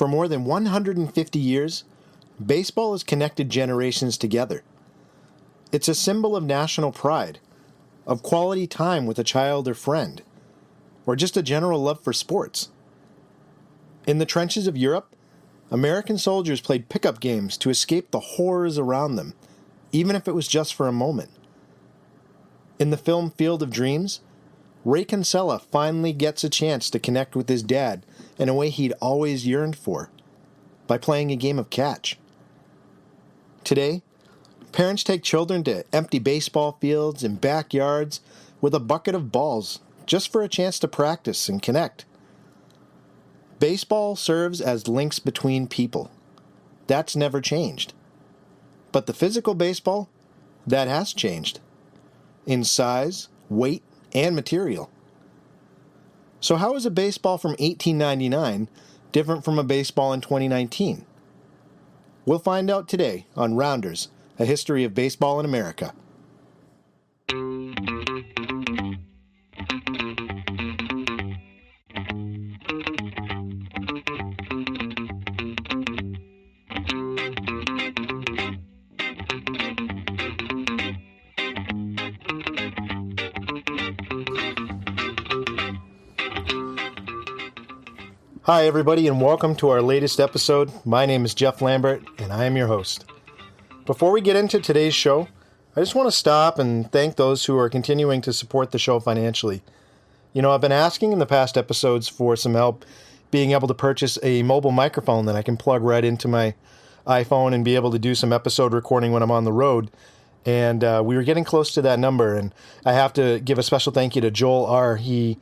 For more than 150 years, baseball has connected generations together. It's a symbol of national pride, of quality time with a child or friend, or just a general love for sports. In the trenches of Europe, American soldiers played pickup games to escape the horrors around them, even if it was just for a moment. In the film Field of Dreams, Ray Kinsella finally gets a chance to connect with his dad in a way he'd always yearned for, by playing a game of catch. Today, parents take children to empty baseball fields and backyards with a bucket of balls just for a chance to practice and connect. Baseball serves as links between people. That's never changed. But the physical baseball, that has changed. In size, weight, and material. So how is a baseball from 1899 different from a baseball in 2019? We'll find out today on Rounders, a history of baseball in America. Hi, everybody, and welcome to our latest episode. My name is Jeff Lambert, and I am your host. Before we get into today's show, I just want to stop and thank those who are continuing to support the show financially. You know, I've been asking in the past episodes for some help being able to purchase a mobile microphone that I can plug right into my iPhone and be able to do some episode recording when I'm on the road. And we were getting close to that number, and I have to give a special thank you to Joel R. He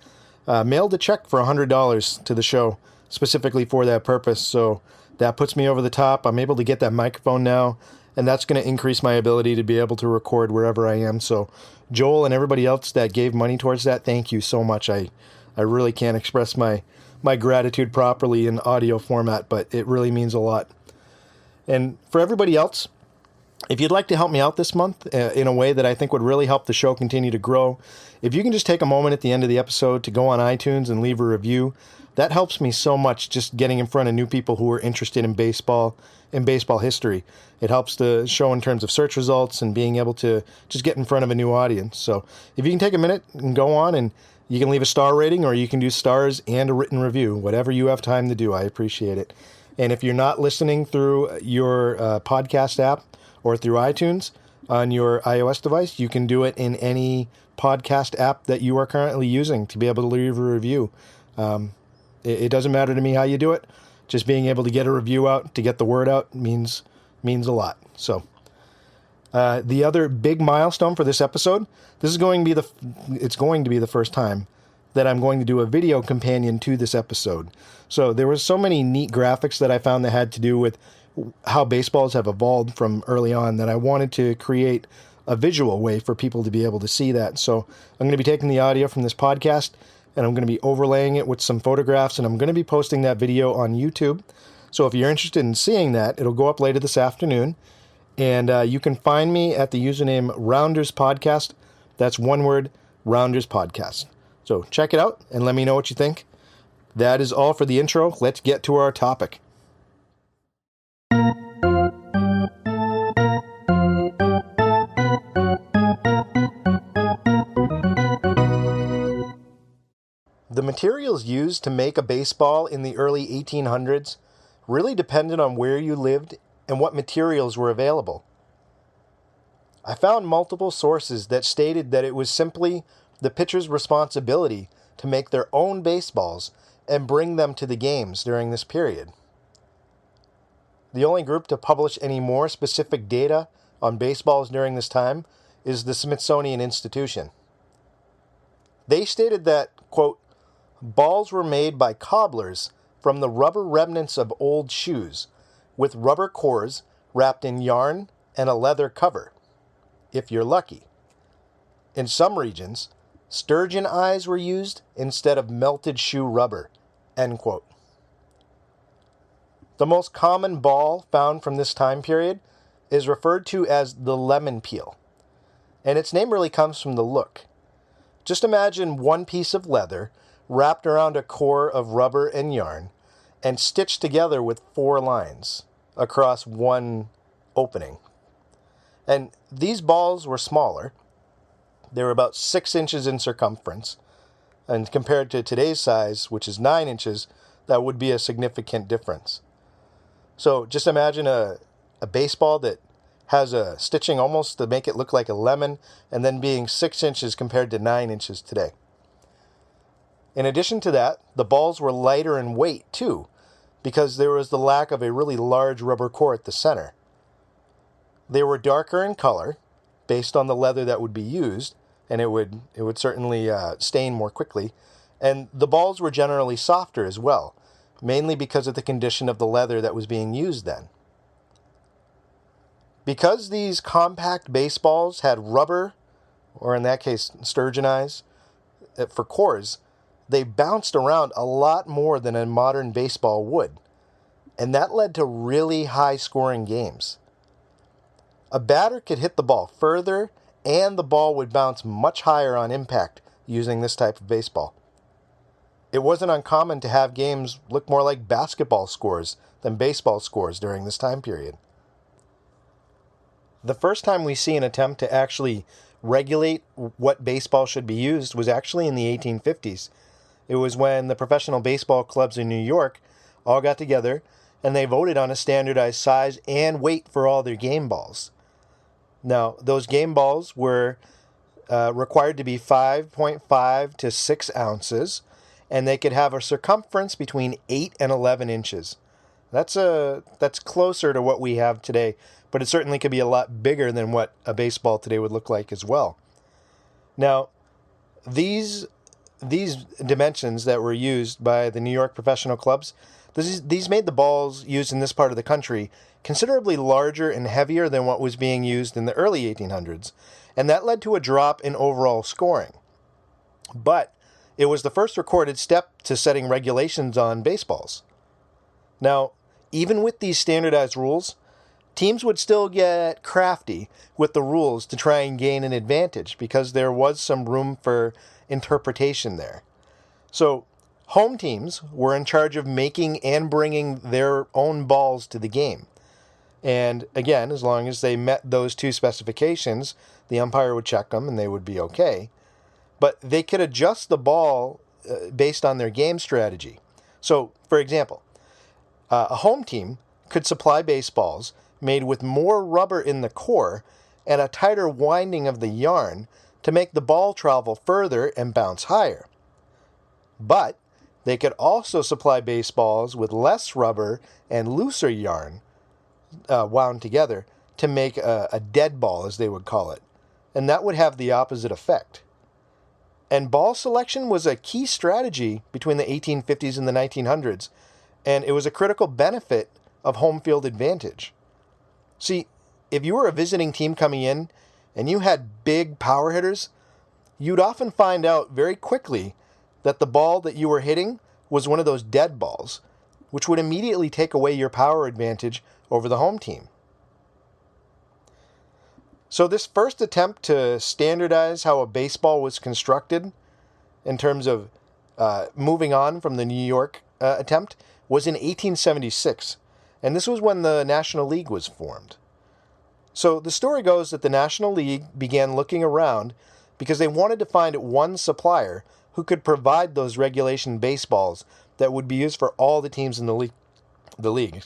mailed a check for $100 to the show, specifically for that purpose. So that puts me over the top. I'm able to get that microphone now, and that's going to increase my ability to be able to record wherever I am. So Joel and everybody else that gave money towards that, thank you so much. I really can't express my gratitude properly in audio format, but it really means a lot. And for everybody else, if you'd like to help me out this month in a way that I think would really help the show continue to grow, if you can just take a moment at the end of the episode to go on iTunes and leave a review, that helps me so much, just getting in front of new people who are interested in baseball and baseball history. It helps the show in terms of search results and being able to just get in front of a new audience. So if you can take a minute and go on, and you can leave a star rating, or you can do stars and a written review, whatever you have time to do, I appreciate it. And if you're not listening through your podcast app or through iTunes on your iOS device, you can do it in any podcast app that you are currently using to be able to leave a review. It doesn't matter to me how you do it. Just being able to get a review out, to get the word out, means a lot. So the other big milestone for this episode, it's going to be the first time that I'm going to do a video companion to this episode. So there were so many neat graphics that I found that had to do with how baseballs have evolved from early on that I wanted to create a visual way for people to be able to see that. So I'm going to be taking the audio from this podcast, and I'm going to be overlaying it with some photographs, and I'm going to be posting that video on YouTube. So if you're interested in seeing that, it'll go up later this afternoon, and you can find me at the username Rounders Podcast. That's one word, Rounders Podcast. So check it out and let me know what you think. That is all for the intro. Let's get to our topic. The materials used to make a baseball in the early 1800s really depended on where you lived and what materials were available. I found multiple sources that stated that it was simply the pitcher's responsibility to make their own baseballs and bring them to the games during this period. The only group to publish any more specific data on baseballs during this time is the Smithsonian Institution. They stated that, quote, balls were made by cobblers from the rubber remnants of old shoes, with rubber cores wrapped in yarn and a leather cover, if you're lucky. In some regions, sturgeon eyes were used instead of melted shoe rubber, end quote. The most common ball found from this time period is referred to as the lemon peel, and its name really comes from the look. Just imagine one piece of leather wrapped around a core of rubber and yarn, and stitched together with 4 lines across one opening. And these balls were smaller. They were about 6 inches in circumference. And compared to today's size, which is 9 inches, that would be a significant difference. So just imagine a baseball that has a stitching almost to make it look like a lemon, and then being 6 inches compared to 9 inches today. In addition to that, the balls were lighter in weight too, because there was the lack of a really large rubber core at the center. They were darker in color, based on the leather that would be used, and it would certainly stain more quickly. And the balls were generally softer as well, mainly because of the condition of the leather that was being used then. Because these compact baseballs had rubber, or in that case sturgeon eyes, for cores, they bounced around a lot more than a modern baseball would. And that led to really high-scoring games. A batter could hit the ball further, and the ball would bounce much higher on impact using this type of baseball. It wasn't uncommon to have games look more like basketball scores than baseball scores during this time period. The first time we see an attempt to actually regulate what baseball should be used was actually in the 1850s. It was when the professional baseball clubs in New York all got together and they voted on a standardized size and weight for all their game balls. Now, those game balls were required to be 5.5 to 6 ounces, and they could have a circumference between 8 and 11 inches. That's closer to what we have today, but it certainly could be a lot bigger than what a baseball today would look like as well. Now, these dimensions that were used by the New York professional clubs, these made the balls used in this part of the country considerably larger and heavier than what was being used in the early 1800s, and that led to a drop in overall scoring. But it was the first recorded step to setting regulations on baseballs. Now, even with these standardized rules, teams would still get crafty with the rules to try and gain an advantage because there was some room for interpretation there. So, home teams were in charge of making and bringing their own balls to the game. And again, as long as they met those 2 specifications, the umpire would check them and they would be okay. But they could adjust the ball based on their game strategy. So, for example, a home team could supply baseballs made with more rubber in the core and a tighter winding of the yarn to make the ball travel further and bounce higher. But they could also supply baseballs with less rubber and looser yarn wound together to make a dead ball, as they would call it. And that would have the opposite effect. And ball selection was a key strategy between the 1850s and the 1900s, and it was a critical benefit of home field advantage. See, if you were a visiting team coming in and you had big power hitters, you'd often find out very quickly that the ball that you were hitting was one of those dead balls, which would immediately take away your power advantage over the home team. So this first attempt to standardize how a baseball was constructed in terms of moving on from the New York attempt was in 1876, and this was when the National League was formed. So the story goes that the National League began looking around because they wanted to find one supplier who could provide those regulation baseballs that would be used for all the teams in the league.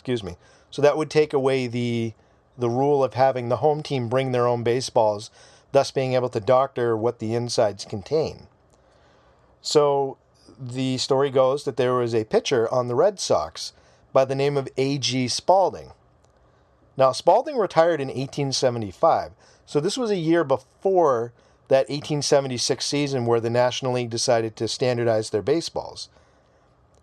So that would take away the rule of having the home team bring their own baseballs, thus being able to doctor what the insides contain. So the story goes that there was a pitcher on the Red Sox by the name of A.G. Spalding. Now, Spalding retired in 1875, so this was a year before that 1876 season where the National League decided to standardize their baseballs.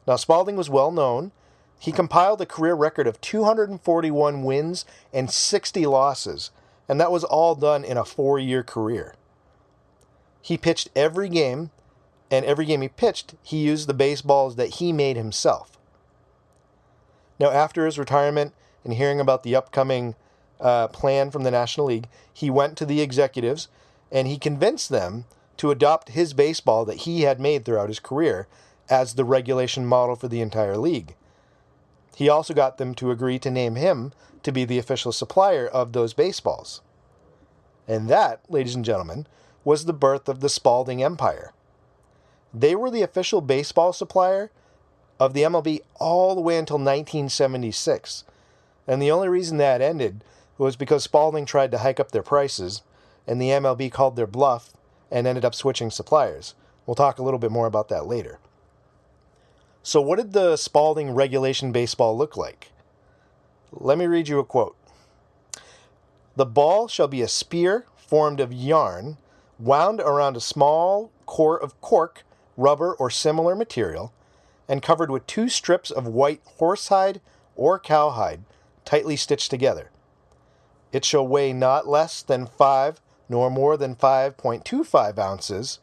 Now, Spalding was well known. He compiled a career record of 241 wins and 60 losses, and that was all done in a 4-year career. He pitched every game, and every game he pitched, he used the baseballs that he made himself. Now, after his retirement and hearing about the upcoming plan from the National League, he went to the executives and he convinced them to adopt his baseball that he had made throughout his career as the regulation model for the entire league. He also got them to agree to name him to be the official supplier of those baseballs. And that, ladies and gentlemen, was the birth of the Spalding Empire. They were the official baseball supplier of the MLB all the way until 1976. And the only reason that ended was because Spalding tried to hike up their prices, and the MLB called their bluff and ended up switching suppliers. We'll talk a little bit more about that later. So what did the Spalding regulation baseball look like? Let me read you a quote. "The ball shall be a spear formed of yarn, wound around a small core of cork, rubber, or similar material, and covered with 2 strips of white horsehide or cowhide, tightly stitched together. It shall weigh not less than 5 nor more than 5.25 ounces,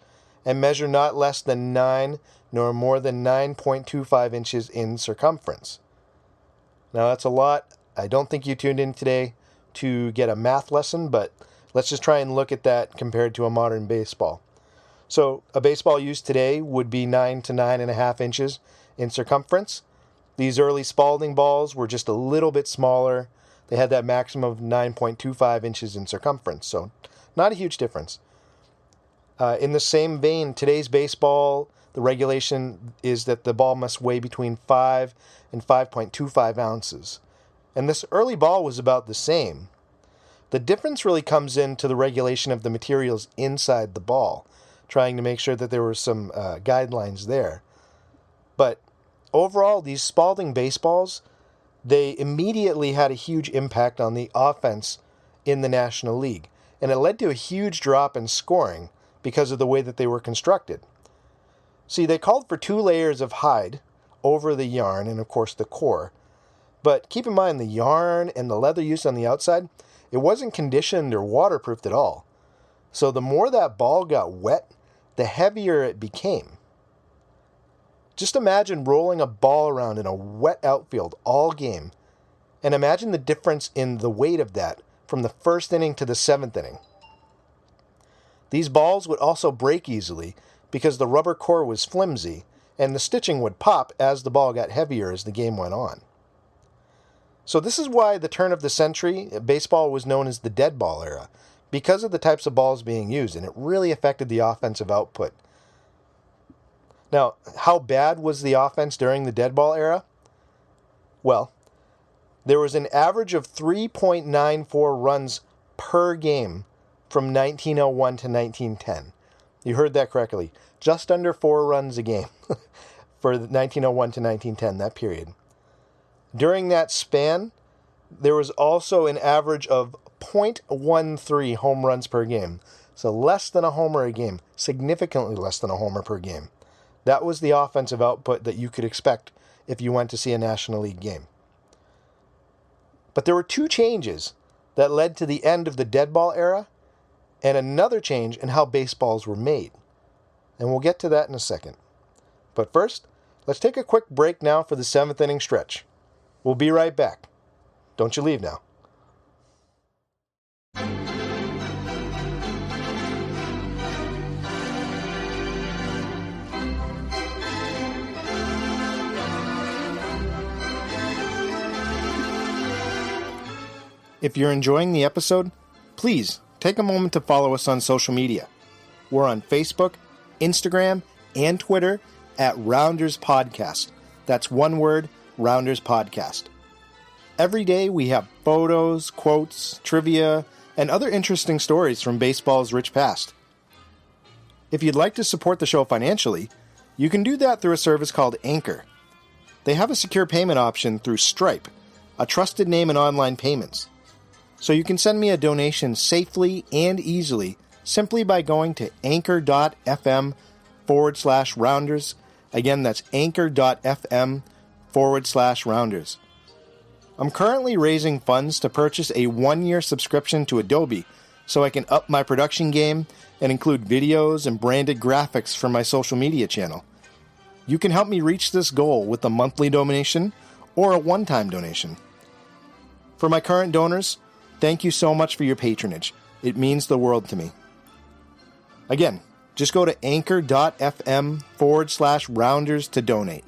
and measure not less than 9 nor more than 9.25 inches in circumference." Now that's a lot. I don't think you tuned in today to get a math lesson, but let's just try and look at that compared to a modern baseball. So a baseball used today would be 9 to 9.5 inches in circumference. These early Spalding balls were just a little bit smaller. They had that maximum of 9.25 inches in circumference, so not a huge difference. In the same vein, today's baseball, the regulation is that the ball must weigh between 5 and 5.25 ounces. And this early ball was about the same. The difference really comes into the regulation of the materials inside the ball, trying to make sure that there were some guidelines there. But overall, these Spalding baseballs, they immediately had a huge impact on the offense in the National League. And it led to a huge drop in scoring because of the way that they were constructed. See, they called for 2 layers of hide over the yarn and, of course, the core. But keep in mind, the yarn and the leather used on the outside, it wasn't conditioned or waterproofed at all. So the more that ball got wet, the heavier it became. Just imagine rolling a ball around in a wet outfield all game, and imagine the difference in the weight of that from the first inning to the 7th inning. These balls would also break easily because the rubber core was flimsy, and the stitching would pop as the ball got heavier as the game went on. So this is why the turn of the century, baseball was known as the dead ball era, because of the types of balls being used, and it really affected the offensive output. Now, how bad was the offense during the dead ball era? Well, there was an average of 3.94 runs per game from 1901 to 1910. You heard that correctly. Just under 4 runs a game for 1901 to 1910, that period. During that span, there was also an average of 0.13 home runs per game. So less than a homer a game, significantly less than a homer per game. That was the offensive output that you could expect if you went to see a National League game. But there were 2 changes that led to the end of the dead ball era and another change in how baseballs were made. And we'll get to that in a second. But first, let's take a quick break now for the 7th inning stretch. We'll be right back. Don't you leave now. If you're enjoying the episode, please take a moment to follow us on social media. We're on Facebook, Instagram, and Twitter at Rounders Podcast. That's one word, Rounders Podcast. Every day we have photos, quotes, trivia, and other interesting stories from baseball's rich past. If you'd like to support the show financially, you can do that through a service called Anchor. They have a secure payment option through Stripe, a trusted name in online payments. So you can send me a donation safely and easily simply by going to anchor.fm/rounders. Again, that's anchor.fm/rounders. I'm currently raising funds to purchase a 1-year subscription to Adobe so I can up my production game and include videos and branded graphics for my social media channel. You can help me reach this goal with a monthly donation or a one-time donation. For my current donors, thank you so much for your patronage. It means the world to me. Again, just go to anchor.fm/rounders to donate.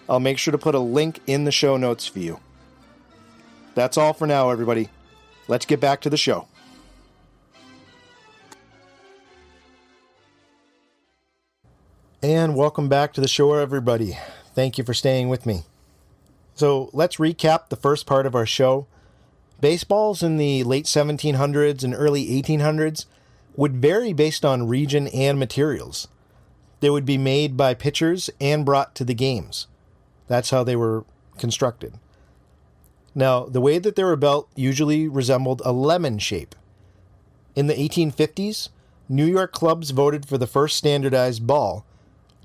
I'll make sure to put a link in the show notes for you. That's all for now, everybody. Let's get back to the show. And welcome back to the show, everybody. Thank you for staying with me. So let's recap the first part of our show. Baseballs in the late 1700s and early 1800s would vary based on region and materials. They would be made by pitchers and brought to the games. That's how they were constructed. Now, the way that they were built usually resembled a lemon shape. In the 1850s, New York clubs voted for the first standardized ball,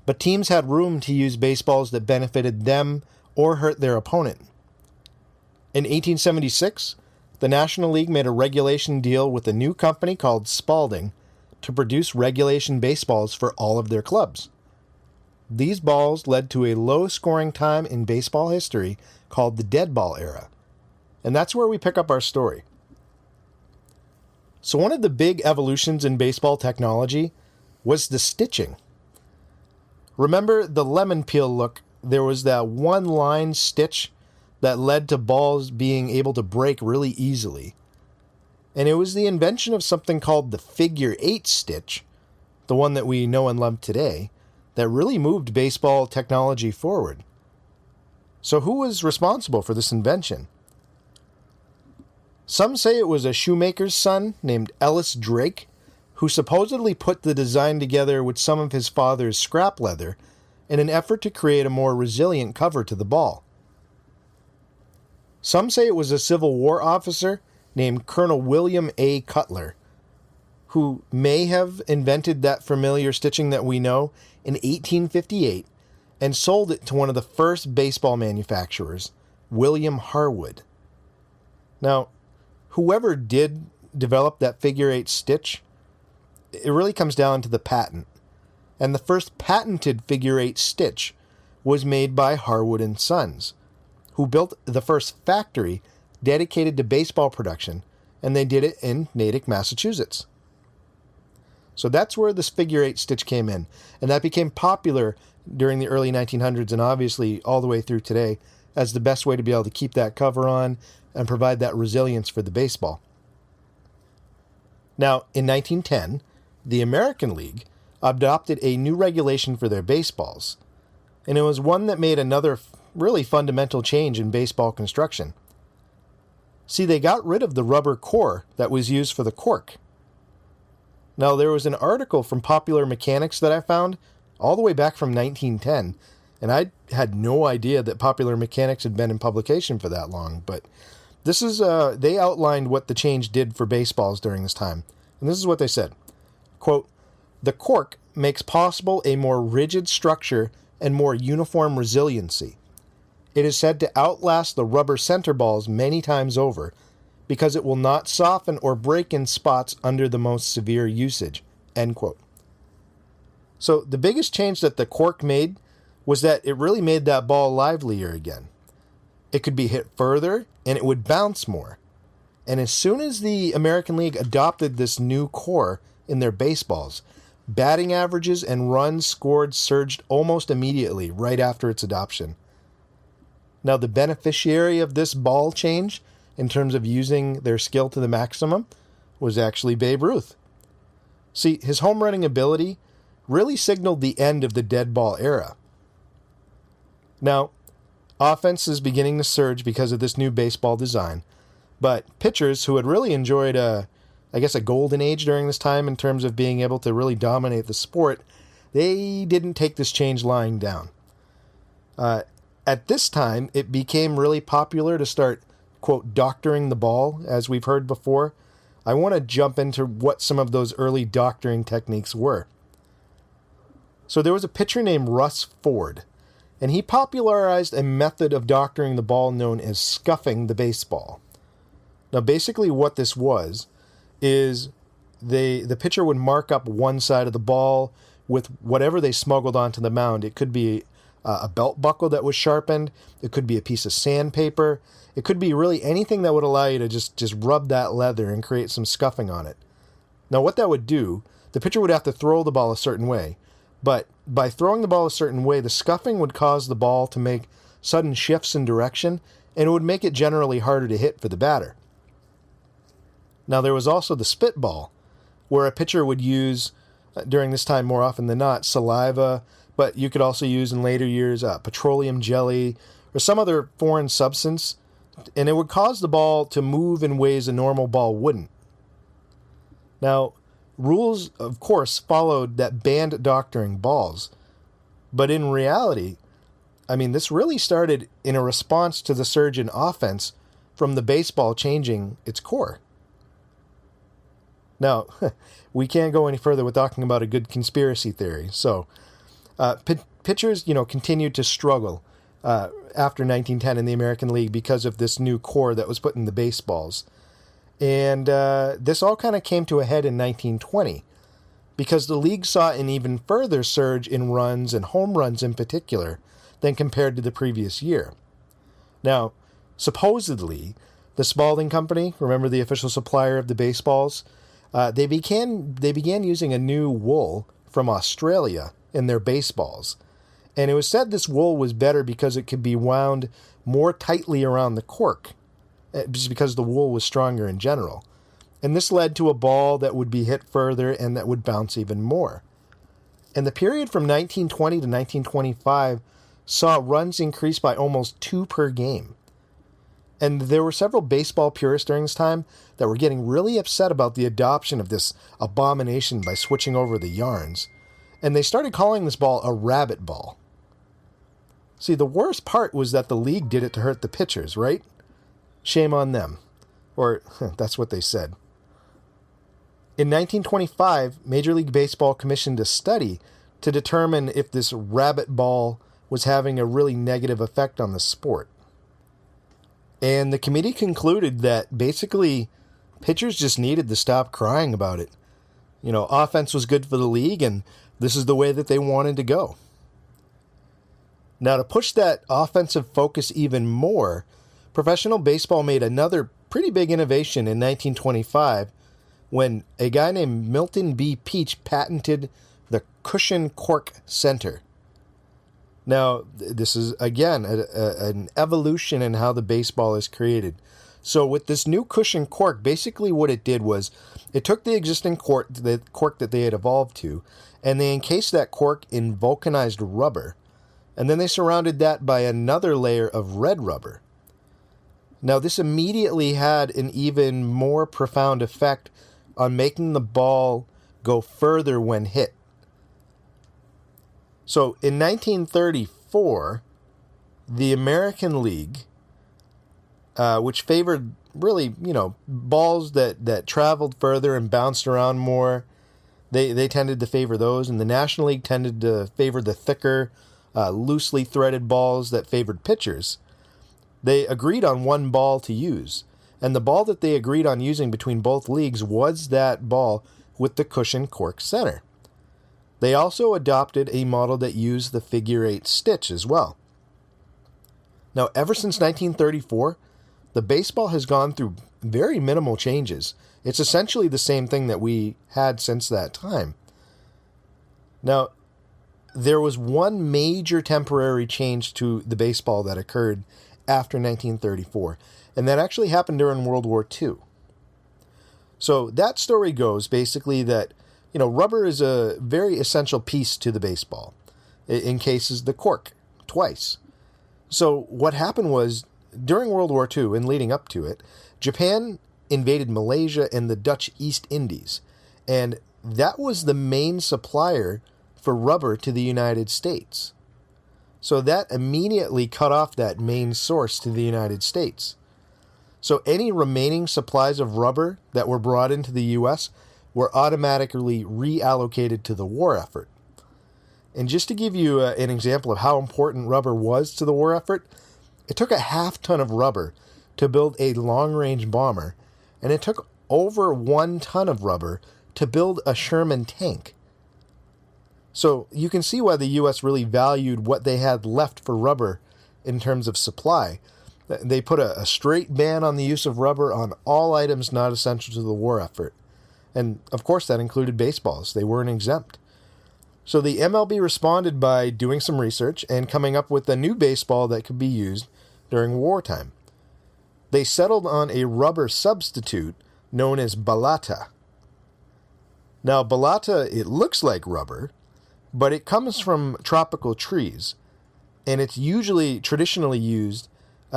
but teams had room to use baseballs that benefited them or hurt their opponent. In 1876, the National League made a regulation deal with a new company called Spalding to produce regulation baseballs for all of their clubs. These balls led to a low-scoring time in baseball history called the dead ball era. And that's where we pick up our story. So one of the big evolutions in baseball technology was the stitching. Remember the lemon peel look? There was that one-line stitch that led to balls being able to break really easily. And it was the invention of something called the figure eight stitch, the one that we know and love today, that really moved baseball technology forward. So who was responsible for this invention? Some say it was a shoemaker's son named Ellis Drake, who supposedly put the design together with some of his father's scrap leather in an effort to create a more resilient cover to the ball. Some say it was a Civil War officer named Colonel William A. Cutler, who may have invented that familiar stitching that we know in 1858 and sold it to one of the first baseball manufacturers, William Harwood. Now, whoever did develop that figure eight stitch, it really comes down to the patent. And the first patented figure eight stitch was made by Harwood and Sons, who built the first factory dedicated to baseball production, and they did it in Natick, Massachusetts. So that's where this figure eight stitch came in, and that became popular during the early 1900s and obviously all the way through today as the best way to be able to keep that cover on and provide that resilience for the baseball. Now, in 1910, the American League adopted a new regulation for their baseballs, and it was one that made another really fundamental change in baseball construction. See, they got rid of the rubber core that was used for the cork. Now, there was an article from Popular Mechanics that I found all the way back from 1910, and I had no idea that Popular Mechanics had been in publication for that long, but this is, they outlined what the change did for baseballs during this time, and this is what they said. Quote, "The cork makes possible a more rigid structure and more uniform resiliency. It is said to outlast the rubber center balls many times over because it will not soften or break in spots under the most severe usage." End quote. So the biggest change that the cork made was that it really made that ball livelier again. It could be hit further and it would bounce more. And as soon as the American League adopted this new core in their baseballs, batting averages and runs scored surged almost immediately right after its adoption. Now, the beneficiary of this ball change, in terms of using their skill to the maximum, was actually Babe Ruth. See, his home running ability really signaled the end of the dead ball era. Now, offense is beginning to surge because of this new baseball design, but pitchers who had really enjoyed a golden age during this time in terms of being able to really dominate the sport, they didn't take this change lying down. At this time, it became really popular to start, quote, doctoring the ball, as we've heard before. I want to jump into what some of those early doctoring techniques were. So there was a pitcher named Russ Ford, and he popularized a method of doctoring the ball known as scuffing the baseball. Now, basically what this was is the pitcher would mark up one side of the ball with whatever they smuggled onto the mound. It could be a belt buckle that was sharpened. It could be a piece of sandpaper. It could be really anything that would allow you to just rub that leather and create some scuffing on it. Now, what that would do, the pitcher would have to throw the ball a certain way, But by throwing the ball a certain way, the scuffing would cause the ball to make sudden shifts in direction, and it would make it generally harder to hit for the batter. Now, there was also the spitball, where a pitcher would use, during this time more often than not, saliva, but you could also use in later years petroleum jelly or some other foreign substance, and it would cause the ball to move in ways a normal ball wouldn't. Now, rules, of course, followed that banned doctoring balls, but in reality, this really started in a response to the surge in offense from the baseball changing its core. Now, we can't go any further with talking about a good conspiracy theory. So, pitchers, continued to struggle after 1910 in the American League because of this new core that was put in the baseballs. And this all kind of came to a head in 1920 because the league saw an even further surge in runs and home runs in particular than compared to the previous year. Now, supposedly, the Spalding Company, remember the official supplier of the baseballs, they began using a new wool from Australia in their baseballs. And it was said this wool was better because it could be wound more tightly around the cork, just because the wool was stronger in general. And this led to a ball that would be hit further and that would bounce even more. And the period from 1920 to 1925 saw runs increase by almost 2 per game. And there were several baseball purists during this time that were getting really upset about the adoption of this abomination by switching over the yarns. And they started calling this ball a rabbit ball. See, the worst part was that the league did it to hurt the pitchers, right? Shame on them. Or, that's what they said. In 1925, Major League Baseball commissioned a study to determine if this rabbit ball was having a really negative effect on the sport. And the committee concluded that basically pitchers just needed to stop crying about it. Offense was good for the league, and this is the way that they wanted to go. Now, to push that offensive focus even more, professional baseball made another pretty big innovation in 1925 when a guy named Milton B. Peach patented the cushion cork center. Now, this is, again, an evolution in how the baseball is created. So with this new cushion cork, basically what it did was it took the existing cork that they had evolved to, and they encased that cork in vulcanized rubber. And then they surrounded that by another layer of red rubber. Now, this immediately had an even more profound effect on making the ball go further when hit. So, in 1934, the American League, which favored really, balls that traveled further and bounced around more, they tended to favor those, and the National League tended to favor the thicker, loosely threaded balls that favored pitchers. They agreed on one ball to use, and the ball that they agreed on using between both leagues was that ball with the cushion cork center. They also adopted a model that used the figure-8 stitch as well. Now, ever since 1934, the baseball has gone through very minimal changes. It's essentially the same thing that we had since that time. Now, there was one major temporary change to the baseball that occurred after 1934, and that actually happened during World War II. So that story goes basically that, rubber is a very essential piece to the baseball. It encases the cork twice. So what happened was, during World War II and leading up to it, Japan invaded Malaysia and the Dutch East Indies, and that was the main supplier for rubber to the United States. So that immediately cut off that main source to the United States. So any remaining supplies of rubber that were brought into the U.S. were automatically reallocated to the war effort. And just to give you an example of how important rubber was to the war effort, it took a half-ton of rubber to build a long-range bomber, and it took over 1 ton of rubber to build a Sherman tank. So you can see why the U.S. really valued what they had left for rubber in terms of supply. They put a straight ban on the use of rubber on all items not essential to the war effort. And, of course, that included baseballs. They weren't exempt. So the MLB responded by doing some research and coming up with a new baseball that could be used during wartime. They settled on a rubber substitute known as balata. Now, balata, it looks like rubber, but it comes from tropical trees, and it's traditionally used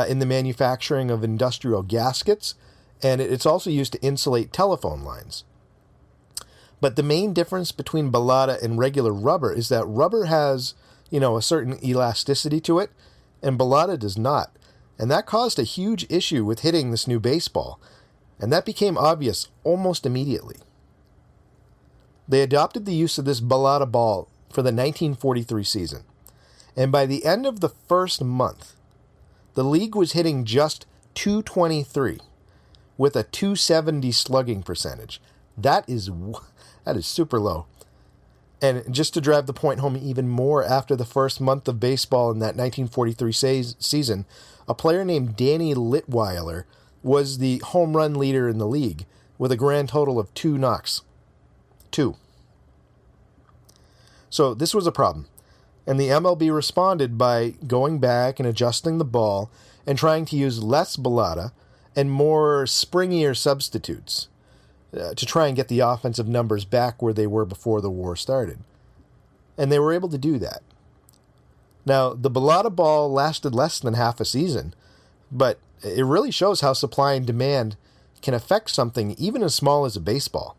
in the manufacturing of industrial gaskets, and it's also used to insulate telephone lines. But the main difference between balata and regular rubber is that rubber has, a certain elasticity to it, and balata does not. And that caused a huge issue with hitting this new baseball, and that became obvious almost immediately. They adopted the use of this balata ball for the 1943 season, and by the end of the first month, the league was hitting just .223 with a .270 slugging percentage. That is super low. And just to drive the point home even more, after the first month of baseball in that 1943 season, a player named Danny Litweiler was the home run leader in the league with a grand total of 2 knocks. 2. So this was a problem. And the MLB responded by going back and adjusting the ball and trying to use less balata and more springier substitutes to try and get the offensive numbers back where they were before the war started. And they were able to do that. Now, the balata ball lasted less than half a season, but it really shows how supply and demand can affect something even as small as a baseball.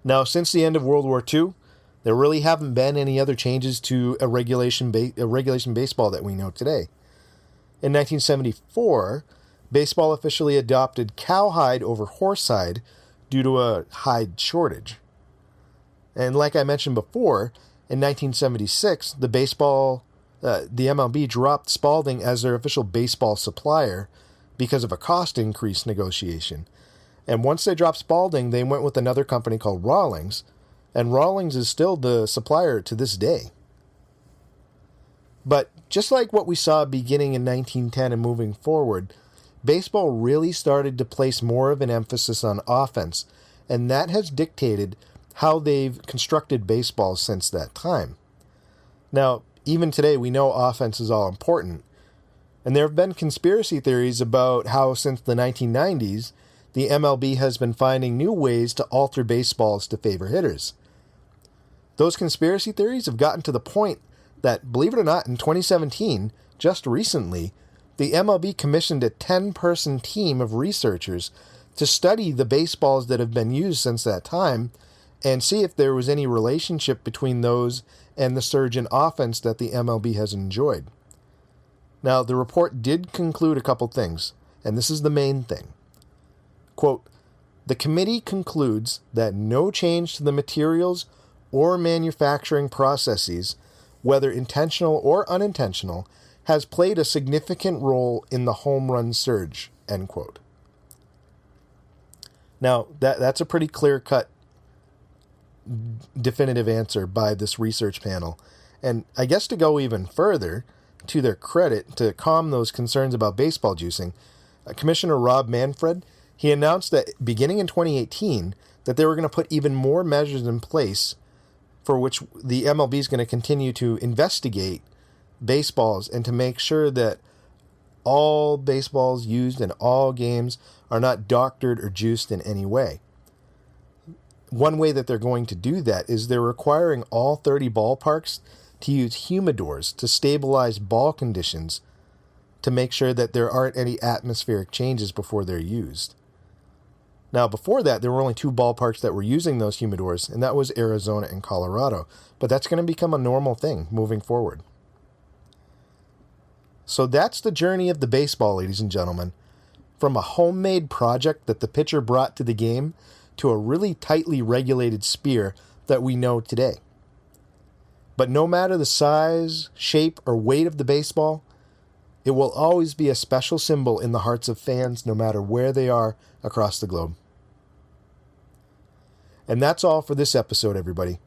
Now, since the end of World War II, there really haven't been any other changes to a regulation baseball that we know today. In 1974, baseball officially adopted cowhide over horsehide due to a hide shortage. And like I mentioned before, in 1976, the MLB dropped Spalding as their official baseball supplier because of a cost increase negotiation. And once they dropped Spalding, they went with another company called Rawlings, and Rawlings is still the supplier to this day. But just like what we saw beginning in 1910 and moving forward, baseball really started to place more of an emphasis on offense, and that has dictated how they've constructed baseball since that time. Now, even today, we know offense is all important, and there have been conspiracy theories about how since the 1990s, the MLB has been finding new ways to alter baseballs to favor hitters. Those conspiracy theories have gotten to the point that, believe it or not, in 2017, just recently, the MLB commissioned a 10-person team of researchers to study the baseballs that have been used since that time and see if there was any relationship between those and the surge in offense that the MLB has enjoyed. Now, the report did conclude a couple things, and this is the main thing. Quote, the committee concludes that no change to the materials or manufacturing processes, whether intentional or unintentional, has played a significant role in the home run surge, end quote. Now, that's a pretty clear-cut, definitive answer by this research panel. And I guess to go even further, to their credit, to calm those concerns about baseball juicing, Commissioner Rob Manfred, he announced that beginning in 2018 that they were going to put even more measures in place for which the MLB is going to continue to investigate baseballs and to make sure that all baseballs used in all games are not doctored or juiced in any way. One way that they're going to do that is they're requiring all 30 ballparks to use humidors to stabilize ball conditions to make sure that there aren't any atmospheric changes before they're used. Now, before that, there were only 2 ballparks that were using those humidors, and that was Arizona and Colorado. But that's going to become a normal thing moving forward. So that's the journey of the baseball, ladies and gentlemen. From a homemade project that the pitcher brought to the game to a really tightly regulated spear that we know today. But no matter the size, shape, or weight of the baseball, it will always be a special symbol in the hearts of fans no matter where they are across the globe. And that's all for this episode, everybody.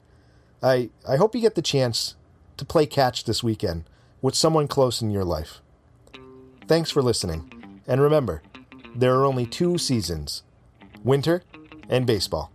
I hope you get the chance to play catch this weekend with someone close in your life. Thanks for listening. And remember, there are only 2 seasons, winter and baseball.